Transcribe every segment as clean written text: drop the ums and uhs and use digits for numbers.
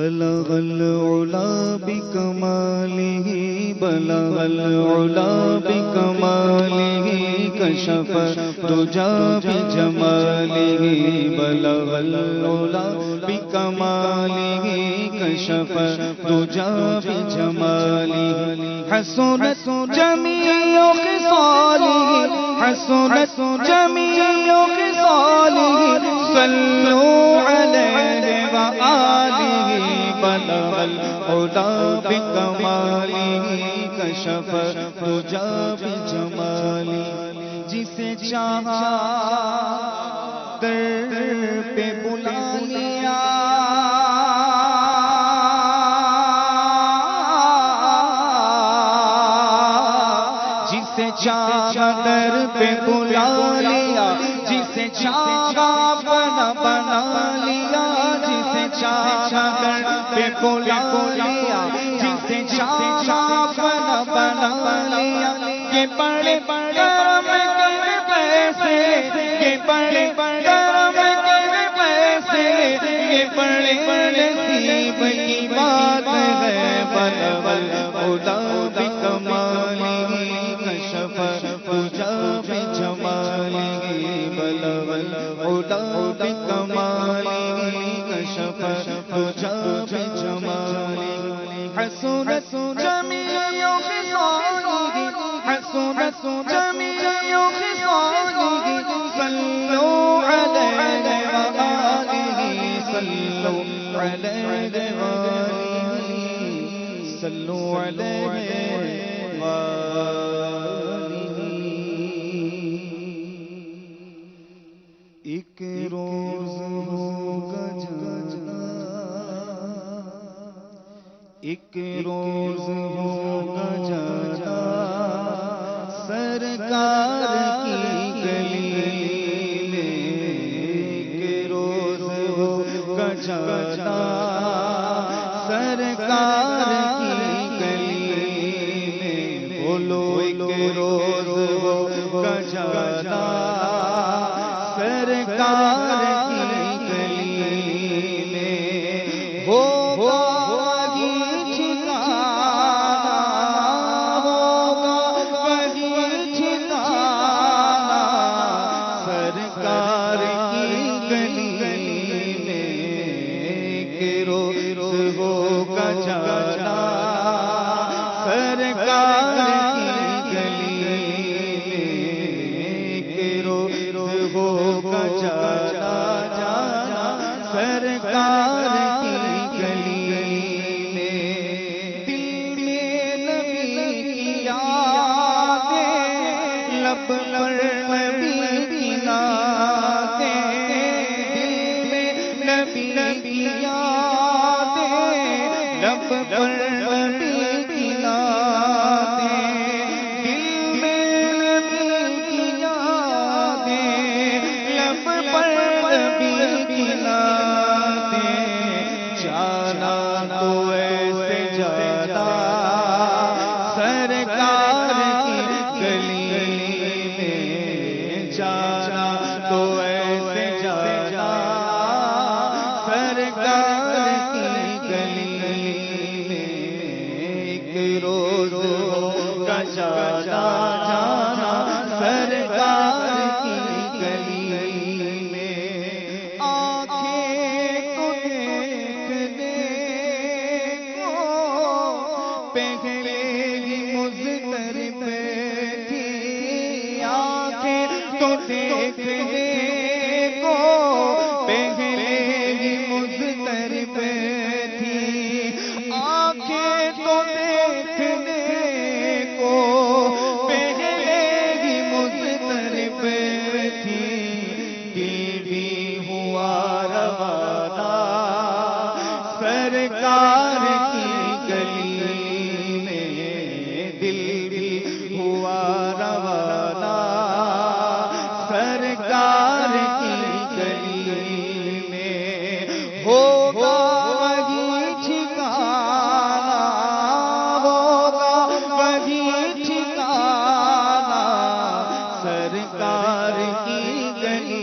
بلغ العلا بکمالہ بلغ العلا بکمالہ کشف الدجا بجمالہ بلغ العلا بکمالہ کشف الدجا بجمالہ حسنت جمیع خصالہ حسنت جمیع خصالہ صلوا علیہ وآلہ بلغ العلا بکمالہ کشف الدجا بجمالہ جسے چاہا در پہ بلا لیا جسے چاہا در پہ بلا لیا جسے چاہا بنا لیا جسے چاہا در پہ بلا لیا جسے چاہا بنا لیا یہ بڑے کرم کے پیسے یہ بڑے کرم کے پیسے یہ بڑے نصیب کی بات ہے بلغ العلا بکمالہ کشف الدجا بجمالہ بلغ العلا بکمالہ کشف الدجا بجمالہ حسنت جمیع خصالہ حسنت جمیع خصالہ صلوا علیہ وآلہ صلوا علیہ وآلہ صلوا علیہ وآلہ ایک روز ہوگا جانا ایک روز ہوگا جانا سرکار کی گلی میں ایک روز ہوگا جانا سرکار کی گلی میں بولو ایک روز ہوگا جانا سرکار کی گلی میں ہوگا وہی ٹھکانا ہوگا وہی ٹھکانا سرکار کی گلی میں ایک روز ہوگا جانا سرکار کی گلی میں ایک روز ہوگا جانا سرکار کی گلی میں دل میں نبی کی یادیں لب پر نبی کی نعتیں دل میں نبی کی یادیں لب پر نبی کی نعتیں دل میں نبی کی یادیں لب پر نبی کی نعتیں جانا تو ایسے جانا سرکار کی گلی میں جانا تو ایسے جانا سرکار کی گلی میں ایک روز ہوگا جانا سرکار کی گلی میں آنکھیں کو دیکھنے کو پہلے ہی مضطرب تھی آنکھیں تو دیکھنے کو پہلے ہی مضطرب تھی آنکھیں تو دیکھنے کو پہلے ہی مضطرب تھی دل بھی ہوا روانہ سرکار کی گلی میں دل بھی ہوا روانہ سرکار کی گلی میں ہوگا وہی ٹھکانا ہوگا وہی ٹھکانا سرکار کی گلی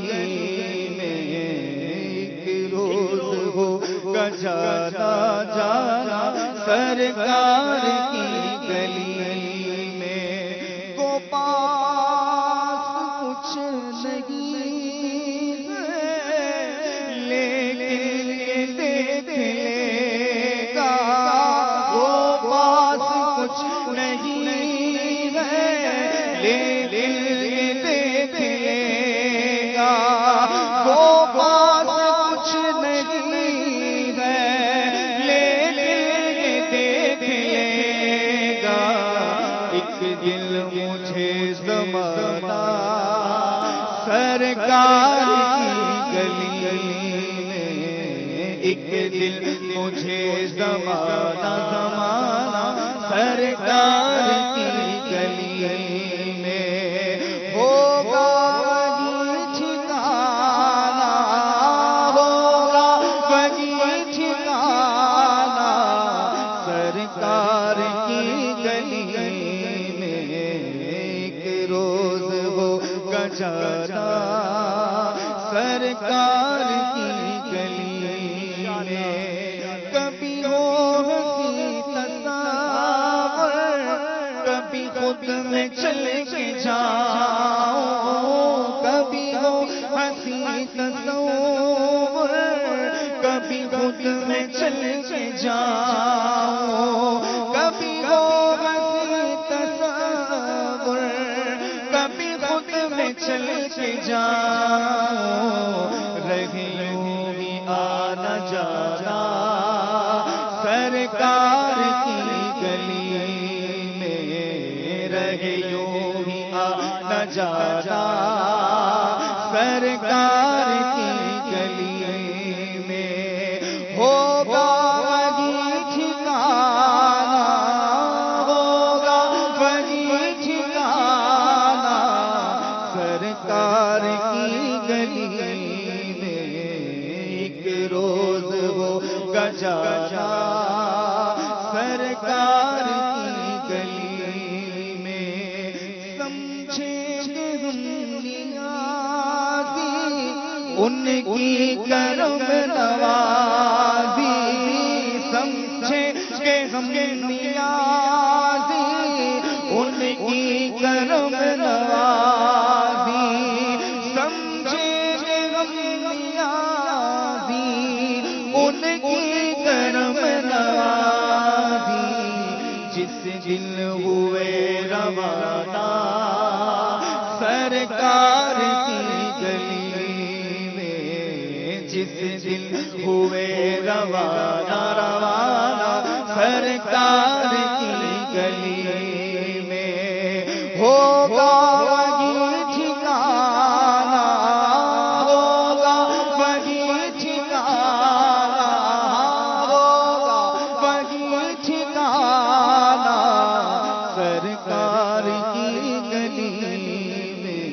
میں ایک روز ہوگا جانا جانا سرکار کی گلی میں کو پاس کچھ نہیں ہے لیکن دیکھ لے گا وہ پاس کچھ نہیں ہے لیکن دیکھ لے گا وہ پاس کچھ نہیں ہے لیکن دیکھ لے گا ایک دل مجھے زمانہ سرکار کی گلی میں ایک دل مجھے زمانہ سرکار کی گلی میں ہوگا وہی ٹھکانہ ہوگا وہی ٹھکانہ سرکار کی گلی میں ایک روز ہوگا جانا سرکار کی گلی میں کبھی ہو ہنسی تصور کبھی خود میں چل کے جاؤں کبھی ہو ہنسی تصور کبھی خود میں چل کے جاؤں کبھی ہو ہنسی تصور کبھی خود میں چل کے جاؤں رہے یوں ہی آنا جانا سرکار کی گلی میں رہے یوں ہی آنا جانا سرکار کی گلی میں ہوگا وہی ٹھکانہ ہوگا وہی ٹھکانہ سرکار کی گلی میں ایک روز ہوگا جانا سرکار کی گلی میں سمجھیں گے ہم نیازی ان کی کرم نوازی سمجھیں گے ہم نیازی ان کی کرم نوازی سمجھیں گے ہم نیازی ان کی کرم نوازی جس دل ہوئے روانہ سرکار کی گلی میں جس دل ہوئے روانہ سرکار کی گلی میں ہوگا وہی ٹھکانہ ہوگا وہی ٹھکانہ ہوگا وہی ٹھکانہ سرکار کی گلی میں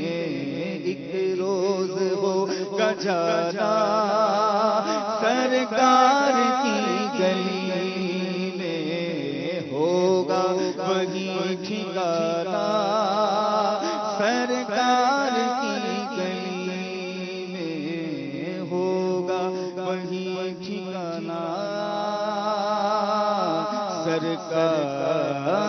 ایک روز ہوگا جانا سرکار کی گلی میں ہوگا وہی ٹھکانہ سرکار کی گلی میں ہوگا وہی ٹھکانہ سرکار